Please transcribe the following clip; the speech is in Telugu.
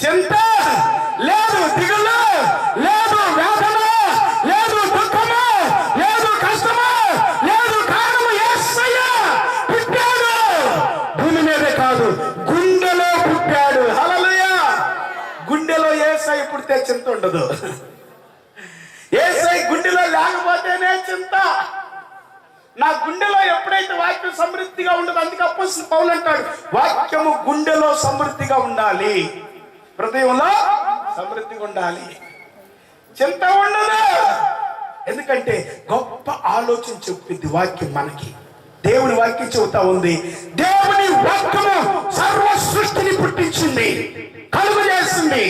చింత లేదు, దిగులు లేదు, వేదన లేదు, దుఃఖము లేదు, కష్టము లేదు. కారణము యేసయ్య పుట్టాడు. భూమి మీదే కాదు, గుండెలో పుట్టాడు. హల్లెలూయా. గుండెలో యేసయ్య పుడితే చింత ఉండదు. యేసయ్య గుండెలో లేకపోతేనే చింత. నా గుండెలో ఎప్పుడైతే వాక్యం సమృద్ధిగా ఉండదు, అందుకే అపోస్తలుడు పౌలు అంటాడు, వాక్యము గుండెలో సమృద్ధిగా ఉండాలి, హృదయంలో సమృద్ధిగా ఉండాలి. చింత ఉండదు. ఎందుకంటే గొప్ప ఆలోచన చెప్పింది వాక్యం. మనకి దేవుని వాక్యం చెబుతా ఉంది, దేవుని వాక్యము సర్వ సృష్టిని పుట్టించింది, కలుగు చేస్తుంది.